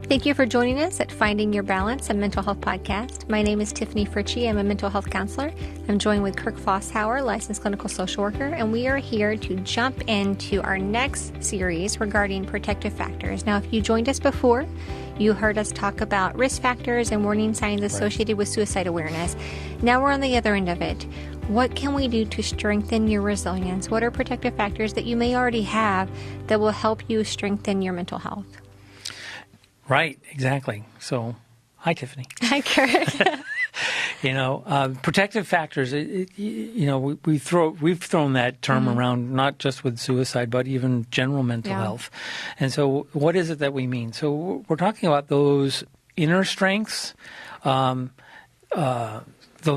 Thank you for joining us at Finding Your Balance, a mental health podcast. My name is Tiffani Fritzsche. I'm a mental health counselor. I'm joined with Kirk Fasshauer, licensed clinical social worker, and we are here to jump into our next series regarding protective factors. Now, if you joined us before, you heard us talk about risk factors and warning signs associated with suicide awareness. Now we're on the other end of it. What can we do to strengthen your resilience? What are protective factors that you may already have that will help you strengthen your mental health? Right, exactly. So, hi, Tiffani. Hi, Kirk. Protective factors. We've thrown that term around not just with suicide, but even general mental health. And so, what is it that we mean? So, we're talking about those inner strengths, those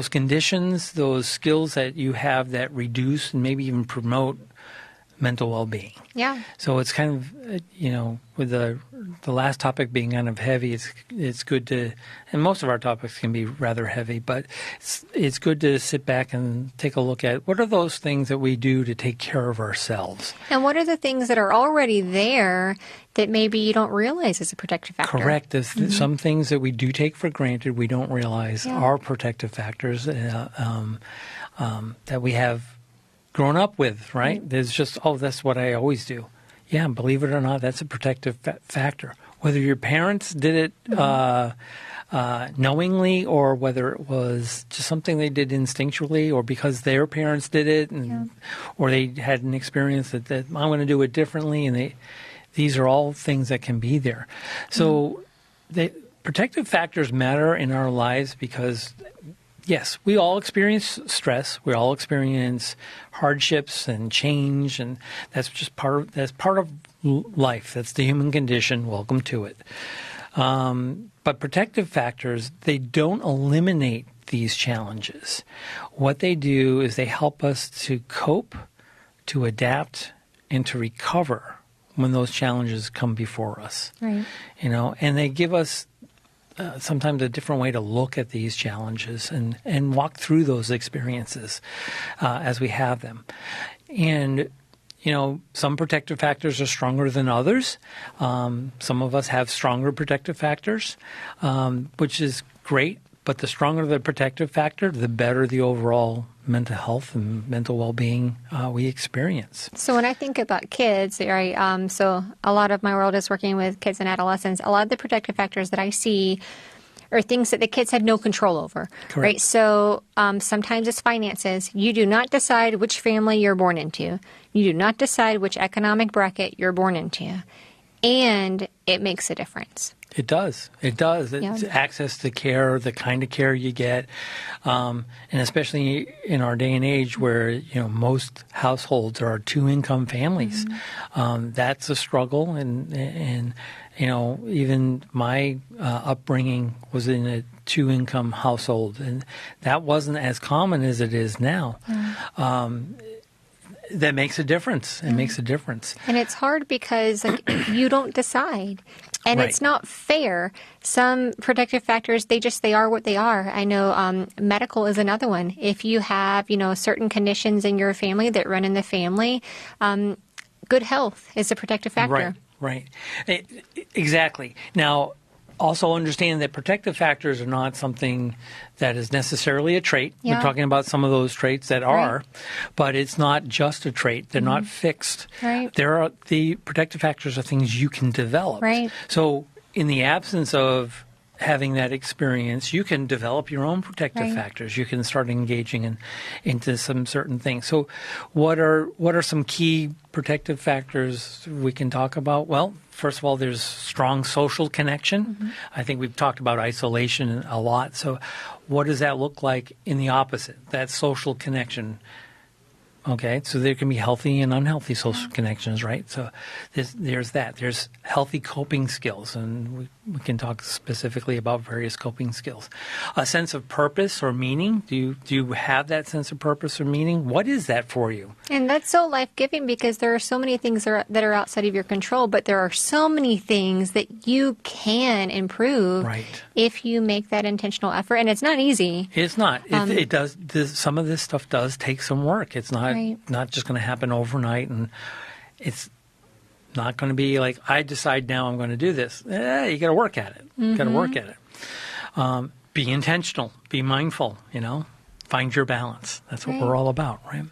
conditions, those skills that you have that reduce and maybe even promote mental well-being. Yeah. So it's kind of, with the last topic being kind of heavy, it's good to, and most of our topics can be rather heavy, but it's good to sit back and take a look at what are those things that we do to take care of ourselves. And what are the things that are already there that maybe you don't realize is a protective factor? Correct. There's some things that we do take for granted we don't realize are protective factors that we have grown up with, right? There's just, that's what I always do. Yeah, believe it or not, that's a protective factor. Whether your parents did it knowingly or whether it was just something they did instinctually or because their parents did it or they had an experience that I'm going to do it differently, and these are all things that can be there. So protective factors matter in our lives because yes, we all experience stress. We all experience hardships and change, and that's just part of life. That's the human condition. Welcome to it. But protective factors, they don't eliminate these challenges. What they do is they help us to cope, to adapt, and to recover when those challenges come before us. Right. And they give us sometimes a different way to look at these challenges and walk through those experiences as we have them. And, some protective factors are stronger than others. Some of us have stronger protective factors, which is great. But the stronger the protective factor, the better the overall mental health and mental well-being we experience. So when I think about kids, right, so a lot of my world is working with kids and adolescents. A lot of the protective factors that I see are things that the kids had no control over. Correct. Right? So sometimes it's finances. You do not decide which family you're born into. You do not decide which economic bracket you're born into. And it makes a difference. It does. It's access to care, the kind of care you get, and especially in our day and age where most households are two-income families. That's a struggle, and even my upbringing was in a two-income household, and that wasn't as common as it is now. That makes a difference. It makes a difference. And it's hard because you don't decide. And Right. It's not fair. Some protective factors, they are what they are. I know medical is another one. If you have, certain conditions in your family that run in the family, good health is a protective factor. Right. Exactly. Now, also understand that protective factors are not something that is necessarily a trait. Yeah. We're talking about some of those traits that are, but it's not just a trait. They're not fixed. Right. The protective factors are things you can develop. Right. So in the absence of having that experience, you can develop your own protective factors. You can start engaging into some certain things. So what are some key protective factors we can talk about? Well, first of all, there's strong social connection. I think we've talked about isolation a lot. So what does that look like in the opposite, that social connection? Okay, so there can be healthy and unhealthy social connections, right? So there's that. There's healthy coping skills, and we can talk specifically about various coping skills. A sense of purpose or meaning. Do you have that sense of purpose or meaning? What is that for you? And that's so life-giving because there are so many things that are outside of your control, but there are so many things that you can improve if you make that intentional effort. And it's not easy. It's not. It does. Some of this stuff does take some work. It's not just going to happen overnight, and Not going to be like, I decide now I'm going to do this. You got to work at it. You got to work at it. Be intentional. Be mindful, Find your balance. That's what we're all about, right?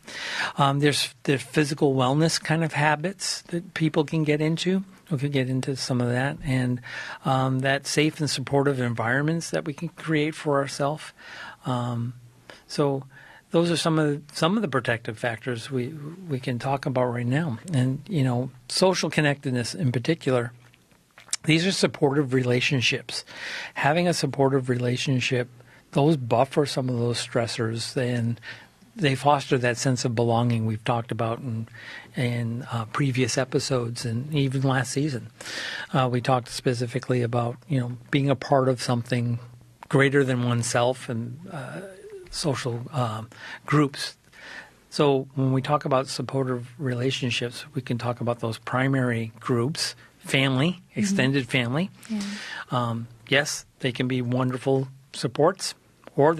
There's physical wellness kind of habits that people can get into. We could get into some of that. And that safe and supportive environments that we can create for ourselves. So those are some of the protective factors we can talk about right now. And, social connectedness in particular, these are supportive relationships. Having a supportive relationship, those buffer some of those stressors, and they foster that sense of belonging we've talked about in previous episodes and even last season. We talked specifically about, being a part of something greater than oneself and social groups. So when we talk about supportive relationships, we can talk about those primary groups, family, extended family. Yeah. Yes, they can be wonderful supports, or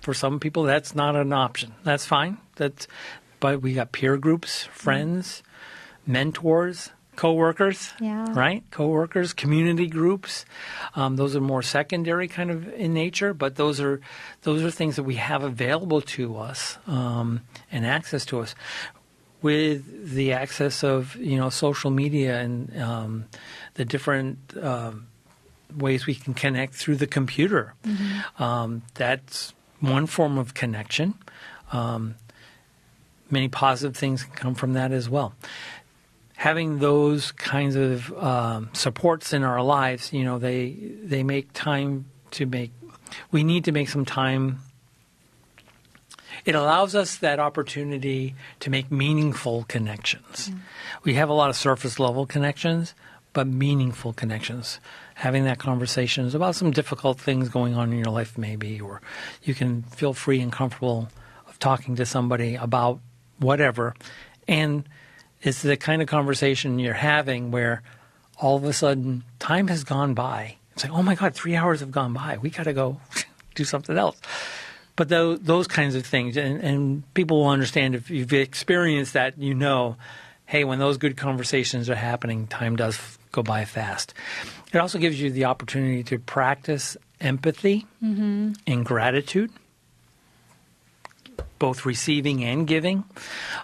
for some people that's not an option. That's fine. But we got peer groups, friends, mentors, coworkers, right? Coworkers, community groups. Those are more secondary kind of in nature, but those are things that we have available to us and access to us. With the access of social media and the different ways we can connect through the computer, that's one form of connection. Many positive things can come from that as well. Having those kinds of supports in our lives, they make time to make. We need to make some time. It allows us that opportunity to make meaningful connections. We have a lot of surface level connections, but meaningful connections. Having that conversation is about some difficult things going on in your life, maybe, or you can feel free and comfortable of talking to somebody about whatever, and it's the kind of conversation you're having where all of a sudden time has gone by. It's like, oh my God, 3 hours have gone by. We got to go do something else. But those kinds of things, and people will understand if you've experienced that, hey, when those good conversations are happening, time does go by fast. It also gives you the opportunity to practice empathy and gratitude, both receiving and giving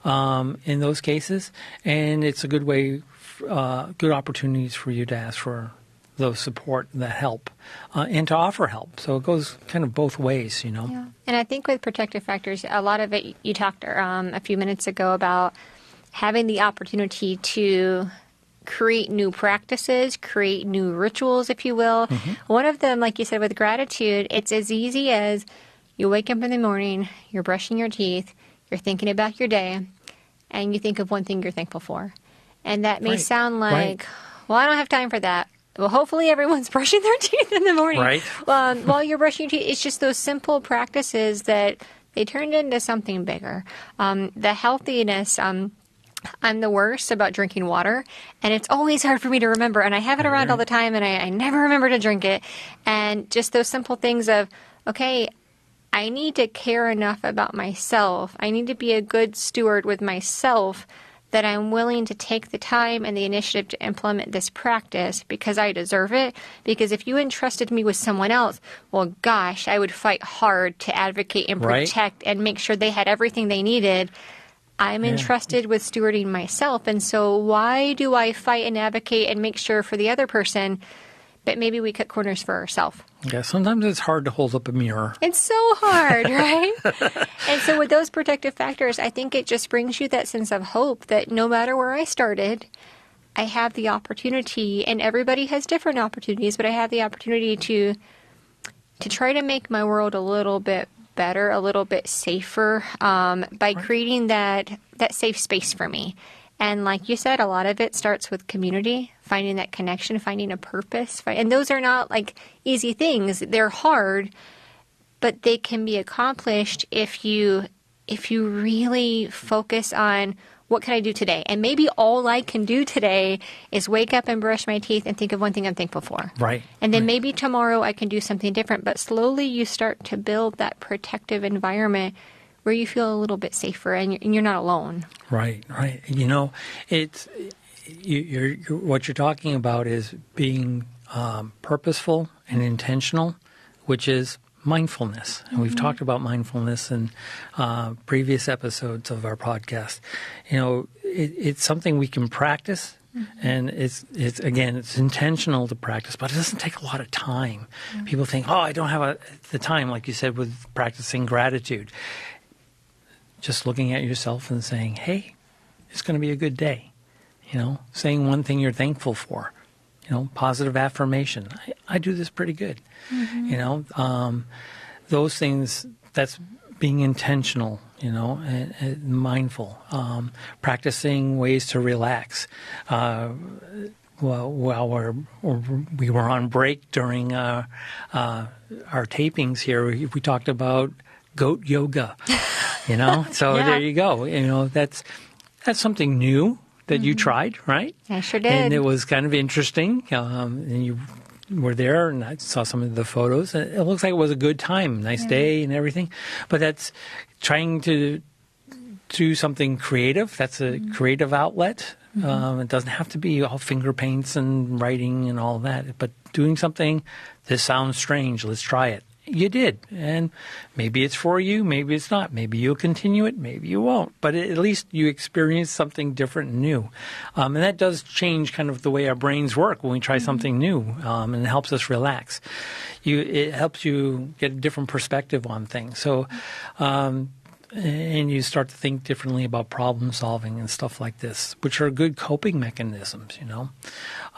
in those cases. And it's a good way, good opportunities for you to ask for those support, that help, and to offer help. So it goes kind of both ways, Yeah. And I think with protective factors, a lot of it, you talked a few minutes ago about having the opportunity to create new practices, create new rituals, if you will. One of them, like you said, with gratitude, it's as easy as you wake up in the morning, you're brushing your teeth, you're thinking about your day, and you think of one thing you're thankful for. And that may sound like, well, I don't have time for that. Well, hopefully everyone's brushing their teeth in the morning. Right. While you're brushing your teeth, it's just those simple practices that they turned into something bigger. The healthiness, I'm the worst about drinking water, and it's always hard for me to remember. And I have it around all the time, and I never remember to drink it. And just those simple things of, okay, I need to care enough about myself. I need to be a good steward with myself that I'm willing to take the time and the initiative to implement this practice because I deserve it. Because if you entrusted me with someone else, well, gosh, I would fight hard to advocate and protect and make sure they had everything they needed. I'm entrusted with stewarding myself. And so why do I fight and advocate and make sure for the other person, but maybe we cut corners for ourselves? Yeah, sometimes it's hard to hold up a mirror. It's so hard, right? And so with those protective factors, I think it just brings you that sense of hope that no matter where I started, I have the opportunity, and everybody has different opportunities, but I have the opportunity to try to make my world a little bit better, a little bit safer, by creating that safe space for me. And like you said, a lot of it starts with community, finding that connection, finding a purpose. And those are not like easy things. They're hard, but they can be accomplished if you really focus on what can I do today? And maybe all I can do today is wake up and brush my teeth and think of one thing I'm thankful for. Right. And then maybe tomorrow I can do something different. But slowly you start to build that protective environment where you feel a little bit safer and you're not alone. Right. what you're talking about is being purposeful and intentional, which is mindfulness. And we've talked about mindfulness in previous episodes of our podcast. It's something we can practice. And it's intentional to practice, but it doesn't take a lot of time. People think, I don't have the time, like you said, with practicing gratitude. Just looking at yourself and saying, hey, it's going to be a good day. Saying one thing you're thankful for. Positive affirmation. I do this pretty good. Those things, that's being intentional, and mindful. Practicing ways to relax. While we were on break during our tapings here, we talked about goat yoga. So There you go. That's something new that you tried, right? I sure did. And it was kind of interesting. And you were there, and I saw some of the photos. And it looks like it was a good time, nice day and everything. But that's trying to do something creative. That's a creative outlet. It doesn't have to be all finger paints and writing and all that. But doing something, this sounds strange, let's try it. You did. And maybe it's for you, maybe it's not. Maybe you'll continue it, maybe you won't. But at least you experience something different and new. And that does change kind of the way our brains work when we try something new. And it helps us relax. It helps you get a different perspective on things. So, and you start to think differently about problem solving and stuff like this, which are good coping mechanisms,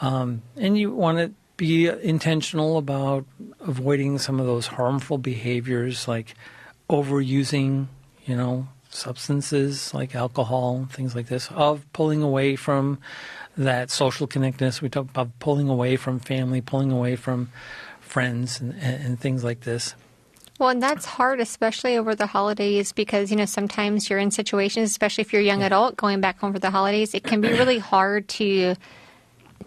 And you want to be intentional about avoiding some of those harmful behaviors like overusing, substances like alcohol, things like this, of pulling away from that social connectedness. We talk about pulling away from family, pulling away from friends and things like this. Well, and that's hard, especially over the holidays, because, sometimes you're in situations, especially if you're a young adult going back home for the holidays, it can be really hard to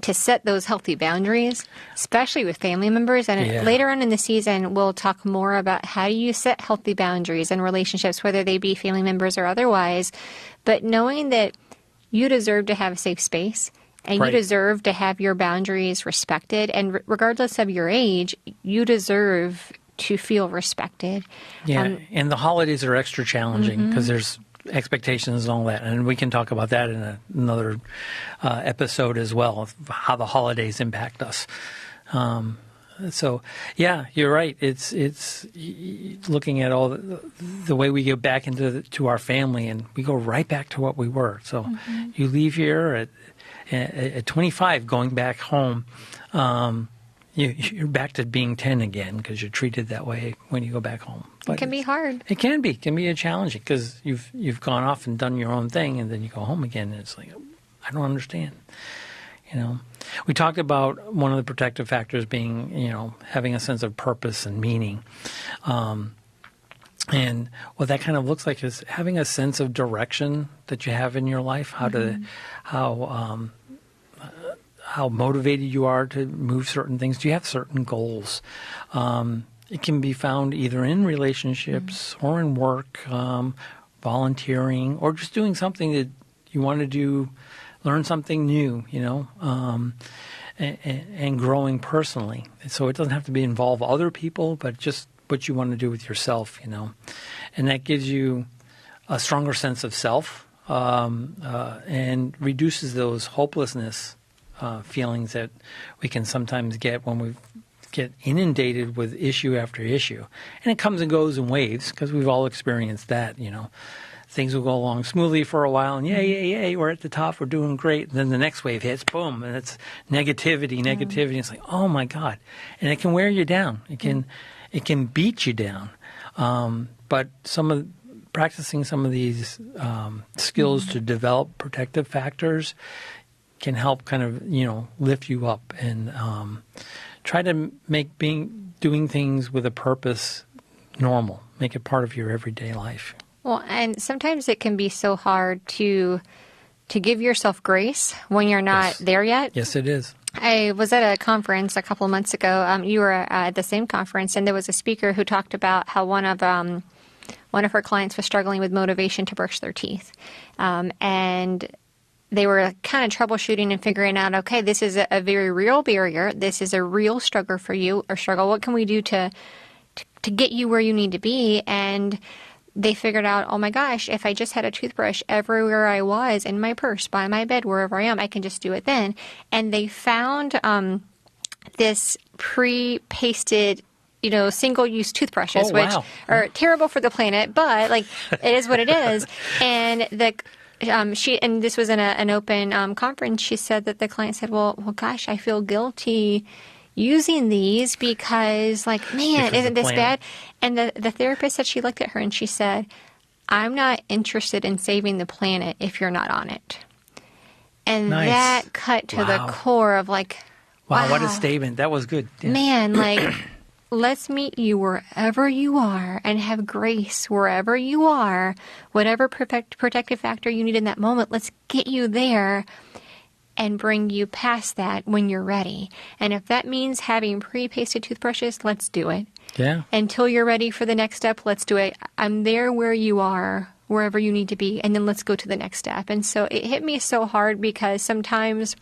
set those healthy boundaries, especially with family members. And later on in the season, we'll talk more about how do you set healthy boundaries in relationships, whether they be family members or otherwise. But knowing that you deserve to have a safe space and you deserve to have your boundaries respected. And regardless of your age, you deserve to feel respected. Yeah, and the holidays are extra challenging because there's expectations and all that, and we can talk about that in another episode as well, of how the holidays impact us. So, yeah, you're right. It's looking at all the way we get back to our family, and we go right back to what we were. So, you leave here at 25, going back home. You're back to being 10 again because you're treated that way when you go back home. But it can be hard. It can be. It can be a challenge because you've gone off and done your own thing, and then you go home again, and it's like, I don't understand. We talked about one of the protective factors being, having a sense of purpose and meaning. And what that kind of looks like is having a sense of direction that you have in your life, how motivated you are to move certain things. Do you have certain goals? It can be found either in relationships or in work, volunteering, or just doing something that you want to do, learn something new, and growing personally. So it doesn't have to involve other people, but just what you want to do with yourself, And that gives you a stronger sense of self and reduces those hopelessness feelings that we can sometimes get when we get inundated with issue after issue. And it comes and goes in waves because we've all experienced that, Things will go along smoothly for a while, and yay, we're at the top, we're doing great. And then the next wave hits, boom, and it's negativity. It's like, oh my God. And it can wear you down. It can beat you down. But practicing some of these skills to develop protective factors can help kind of, lift you up and try to make doing things with a purpose normal. Make it part of your everyday life. Well, and sometimes it can be so hard to give yourself grace when you're not there yet. Yes, it is. I was at a conference a couple of months ago. You were at the same conference, and there was a speaker who talked about how one of her clients was struggling with motivation to brush their teeth. And they were kind of troubleshooting and figuring out, okay, this is a very real barrier. This is a real struggle for you, or struggle. What can we do to get you where you need to be? And they figured out, oh my gosh, if I just had a toothbrush everywhere I was, in my purse, by my bed, wherever I am, I can just do it then. And they found this pre-pasted, single-use toothbrushes, which are terrible for the planet, but like it is what it is. And and this was in an open conference. She said that the client said, well, gosh, I feel guilty using these because, isn't this bad? And the therapist said, she looked at her and she said, I'm not interested in saving the planet if you're not on it. And that cut to the core of wow, what a statement. That was good. Yeah. Man, let's meet you wherever you are and have grace wherever you are. Whatever protective factor you need in that moment, let's get you there and bring you past that when you're ready. And if that means having pre-pasted toothbrushes, let's do it. Yeah. Until you're ready for the next step, let's do it. I'm there where you are, wherever you need to be, and then let's go to the next step. And so it hit me so hard because sometimes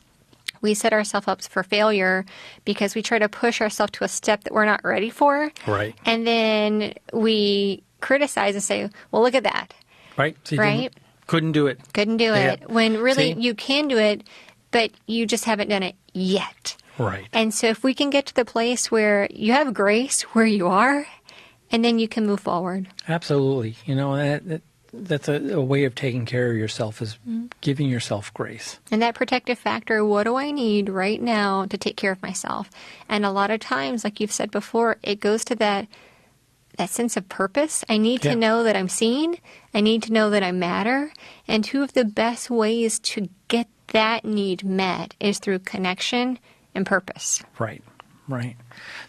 we set ourselves up for failure because we try to push ourselves to a step that we're not ready for. Right. And then we criticize and say, well, look at that. Right. So right? Couldn't do it. Couldn't do it. When really you can do it, but you just haven't done it yet. Right. And so if we can get to the place where you have grace where you are, and then you can move forward. Absolutely. That's a way of taking care of yourself, is giving yourself grace. And that protective factor, what do I need right now to take care of myself? And a lot of times, like you've said before, it goes to that sense of purpose. I need to know that I'm seen. I need to know that I matter. And two of the best ways to get that need met is through connection and purpose. Right.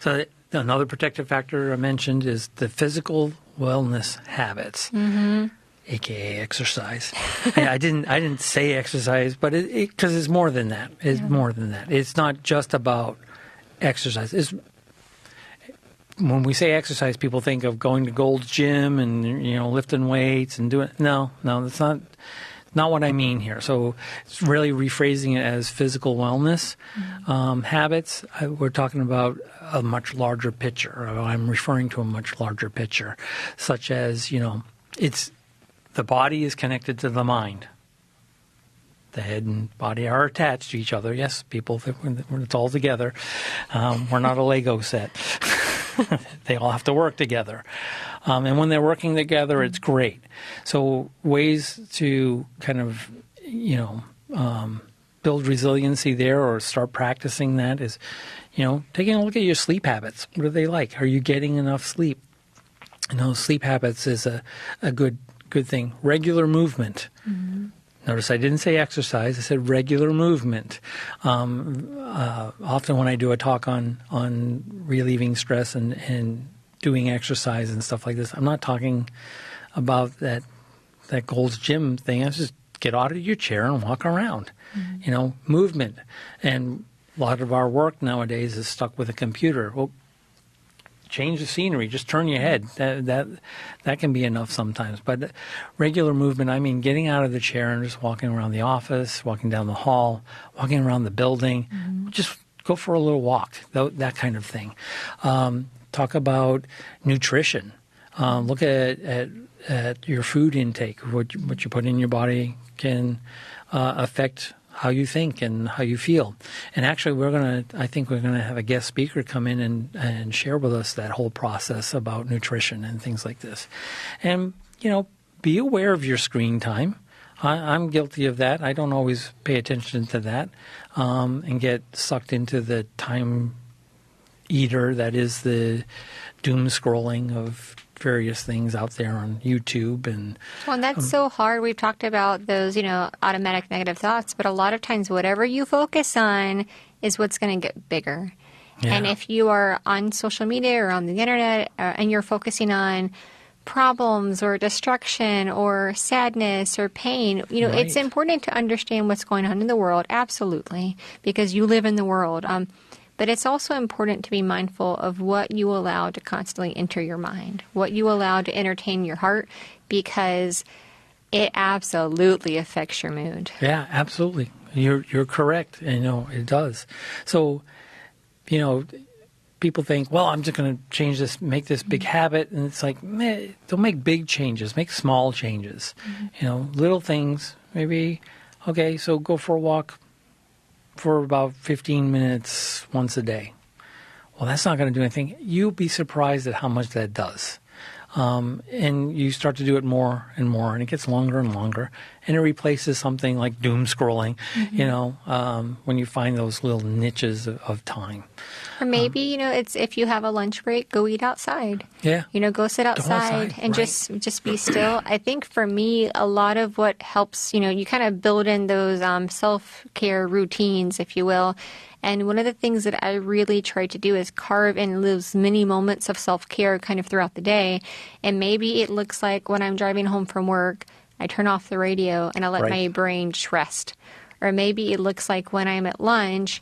So another protective factor I mentioned is the physical wellness habits. Mm-hmm. AKA exercise. I didn't say exercise, but because it's more than that. It's more than that. It's not just about exercise. When we say exercise, people think of going to Gold's Gym and lifting weights and doing. No, that's not what I mean here. So it's really rephrasing it as physical wellness habits. We're talking about a much larger picture. I'm referring to a much larger picture, such as it's. The body is connected to the mind. The head and body are attached to each other. Yes, people, when it's all together. We're not a Lego set. They all have to work together. And when they're working together, it's great. So ways to kind of, build resiliency there or start practicing that is, taking a look at your sleep habits. What are they like? Are you getting enough sleep? Sleep habits is a good thing. Regular movement. Mm-hmm. Notice I didn't say exercise. I said regular movement. Often when I do a talk on relieving stress and doing exercise and stuff like this, I'm not talking about that Gold's Gym thing. I just get out of your chair and walk around. Mm-hmm. Movement. And a lot of our work nowadays is stuck with a computer. Well, change the scenery. Just turn your head. That can be enough sometimes. But regular movement, I mean getting out of the chair and just walking around the office, walking down the hall, walking around the building. Mm-hmm. Just go for a little walk, that kind of thing. Talk about nutrition. Look at your food intake. What you put in your body can affect how you think and how you feel. And actually, I think we're going to have a guest speaker come in and share with us that whole process about nutrition and things like this. And, be aware of your screen time. I'm guilty of that. I don't always pay attention to that and get sucked into the time eater that is the doom scrolling of various things out there on YouTube. And that's so hard. We've talked about those, automatic negative thoughts, but a lot of times whatever you focus on is what's going to get bigger. Yeah. And if you are on social media or on the internet and you're focusing on problems or destruction or sadness or pain, right. It's important to understand what's going on in the world, absolutely, because you live in the world. But it's also important to be mindful of what you allow to constantly enter your mind, what you allow to entertain your heart, because It absolutely affects your mood. Yeah, absolutely. You're correct. It does. So, people think, well, I'm just going to change this, make this big habit. And it's like, man, don't make big changes, make small changes. Little things, maybe, okay, so go for a walk for about 15 minutes once a day. Well, that's not going to do anything. You'll be surprised at how much that does. And you start to do it more and more, and it gets longer and longer, and it replaces something like doom scrolling, when you find those little niches of time. Or maybe, it's if you have a lunch break, go eat outside. Yeah. Go sit outside and right. just be still. I think for me, a lot of what helps, you kind of build in those self-care routines, if you will. And one of the things that I really try to do is carve in those mini moments of self-care kind of throughout the day. And maybe it looks like when I'm driving home from work, I turn off the radio and I let my brain just rest. Or maybe it looks like when I'm at lunch,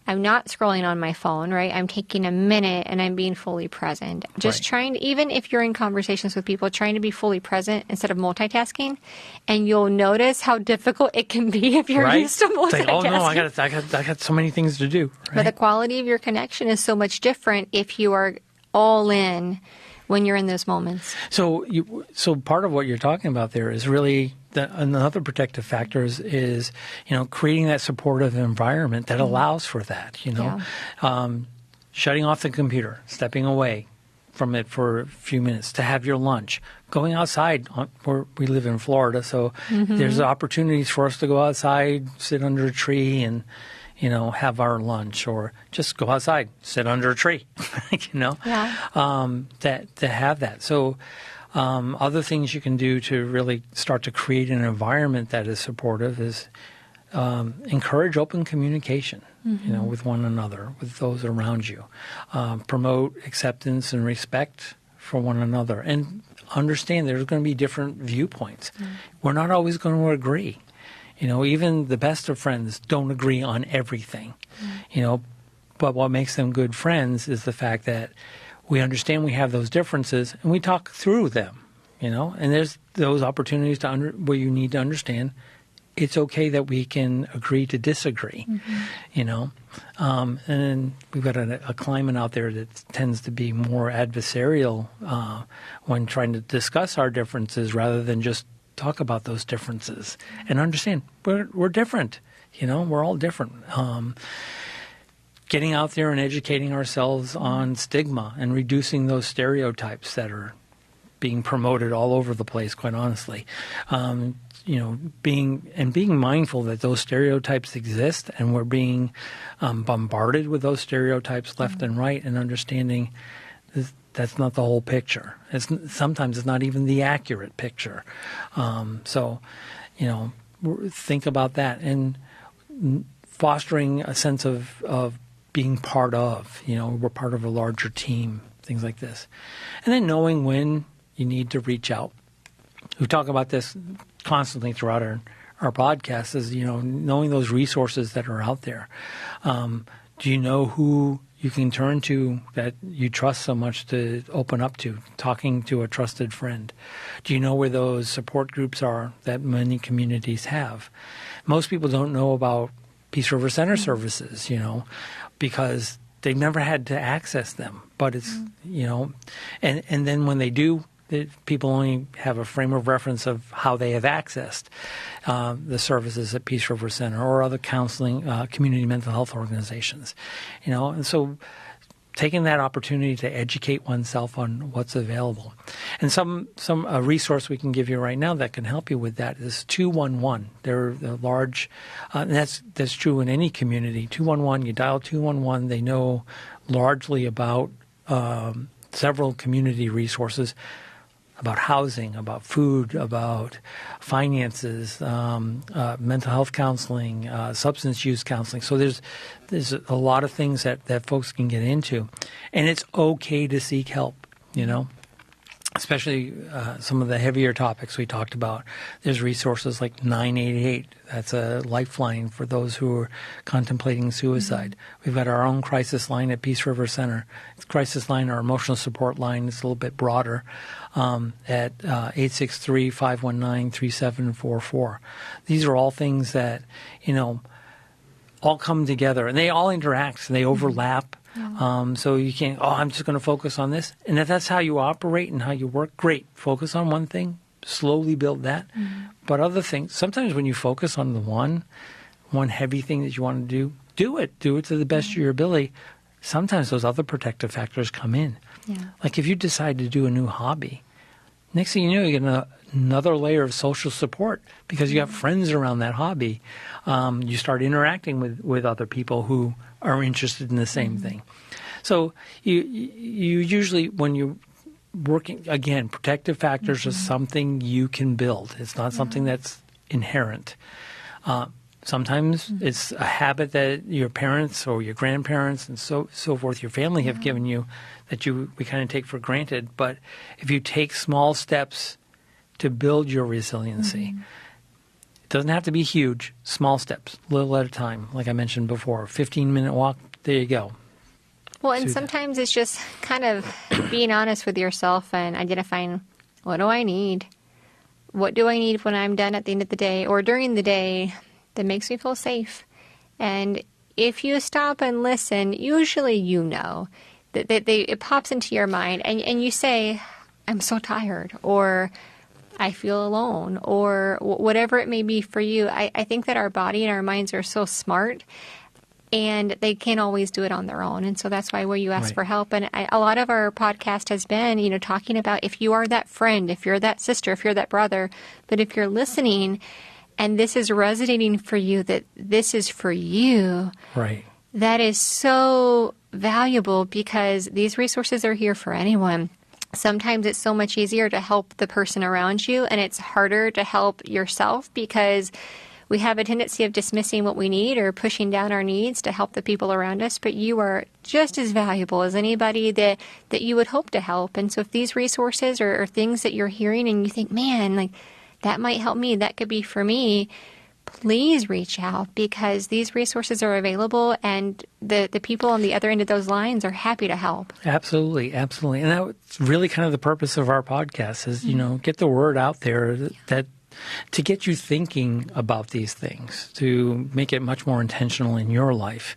I'm not scrolling on my phone, right? I'm taking a minute and I'm being fully present. Just trying to, even if you're in conversations with people, trying to be fully present instead of multitasking. And you'll notice how difficult it can be if you're used to multitasking. It's like, oh no, I got so many things to do. Right? But the quality of your connection is so much different if you are all in when you're in those moments. So part of what you're talking about there is really another protective factor is creating that supportive environment that allows for that. Shutting off the computer, stepping away from it for a few minutes to have your lunch, going outside. We live in Florida, so there's opportunities for us to go outside, sit under a tree, and have our lunch, or just go outside, sit under a tree, to have that. So other things you can do to really start to create an environment that is supportive is encourage open communication, with one another, with those around you. Promote acceptance and respect for one another, and understand there's going to be different viewpoints. We're not always going to agree. Even the best of friends don't agree on everything, but what makes them good friends is the fact that we understand we have those differences and we talk through them, and there's those opportunities where you need to understand it's okay that we can agree to disagree, and then we've got a climate out there that tends to be more adversarial when trying to discuss our differences rather than just talk about those differences and understand we're different. We're all different. Getting out there and educating ourselves on stigma and reducing those stereotypes that are being promoted all over the place, quite honestly. Being mindful that those stereotypes exist and we're being bombarded with those stereotypes left and right, and understanding that's not the whole picture. Sometimes it's not even the accurate picture. Think about that, and fostering a sense of being part of, we're part of a larger team, things like this. And then knowing when you need to reach out. We talk about this constantly throughout our podcast, is, knowing those resources that are out there. Do you know who you can turn to that you trust so much to open up to, talking to a trusted friend? Do you know where those support groups are that many communities have? Most people don't know about Peace River Center services, because they've never had to access them. But it's, and then when they do, people only have a frame of reference of how they have accessed the services at Peace River Center or other counseling, community mental health organizations, and so taking that opportunity to educate oneself on what's available. And some resource we can give you right now that can help you with that is 211. They're large, and that's true in any community. 211, you dial 211, they know largely about several community resources, about housing, about food, about finances, mental health counseling, substance use counseling. So there's a lot of things that folks can get into. And it's okay to seek help, especially some of the heavier topics we talked about. There's resources like 988. That's a lifeline for those who are contemplating suicide. We've got our own crisis line at Peace River Center. It's crisis line, our emotional support line is a little bit broader at 863-519-3744. These are all things that, all come together, and they all interact, and they overlap. So you can't, I'm just going to focus on this. And if that's how you operate and how you work, great. Focus on one thing, slowly build that. But other things, sometimes when you focus on the one heavy thing that you want to do it. Do it to the best of your ability. Sometimes those other protective factors come in. Yeah. Like if you decide to do a new hobby, next thing you know, you get another layer of social support because you have friends around that hobby. You start interacting with other people who are interested in the same thing. So you usually, when you're working, again, protective factors are something you can build. It's not something that's inherent. Sometimes it's a habit that your parents or your grandparents and so forth, your family have given you that we kind of take for granted. But if you take small steps to build your resiliency, it doesn't have to be huge, small steps, little at a time. Like I mentioned before, 15-minute walk, there you go. Well, and sometimes it's just kind of being honest with yourself and identifying, what do I need? What do I need when I'm done at the end of the day or during the day that makes me feel safe? And if you stop and listen, usually that it pops into your mind and you say, I'm so tired, or I feel alone, or whatever it may be for you. I think that our body and our minds are so smart, and they can't always do it on their own. And so that's why where you ask for help. And a lot of our podcast has been, talking about if you are that friend, if you're that sister, if you're that brother, but if you're listening and this is resonating for you, that this is for you. Right. That is so valuable because these resources are here for anyone. Sometimes it's so much easier to help the person around you, and it's harder to help yourself because we have a tendency of dismissing what we need or pushing down our needs to help the people around us. But you are just as valuable as anybody that you would hope to help. And so if these resources are things that you're hearing and you think, man, like that might help me, that could be for me, please reach out because these resources are available and the people on the other end of those lines are happy to help. Absolutely, absolutely. And that's really kind of the purpose of our podcast is, get the word out there that to get you thinking about these things, to make it much more intentional in your life,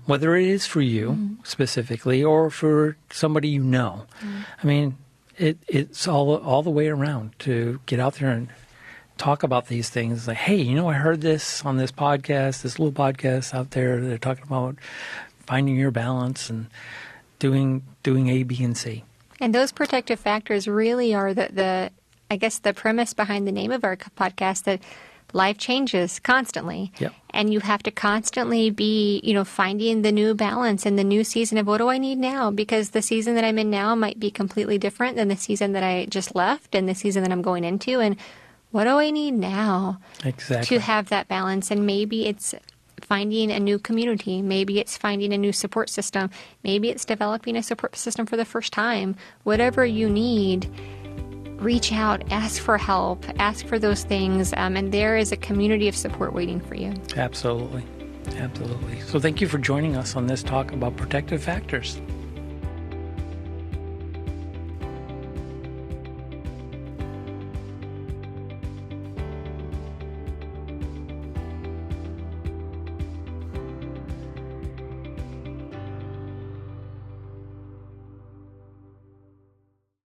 whether it is for you specifically or for somebody you know. I mean, it's all the way around to get out there and talk about these things. Like, hey, I heard this on this podcast, this little podcast out there. They're talking about finding your balance and doing A, B, and C. And those protective factors really are the premise behind the name of our podcast, that life changes constantly. Yep. And you have to constantly be, finding the new balance and the new season of what do I need now? Because the season that I'm in now might be completely different than the season that I just left and the season that I'm going into. And what do I need now to have that balance? And maybe it's finding a new community. Maybe it's finding a new support system. Maybe it's developing a support system for the first time. Whatever you need, reach out, ask for help, ask for those things. And there is a community of support waiting for you. Absolutely. Absolutely. So thank you for joining us on this talk about protective factors.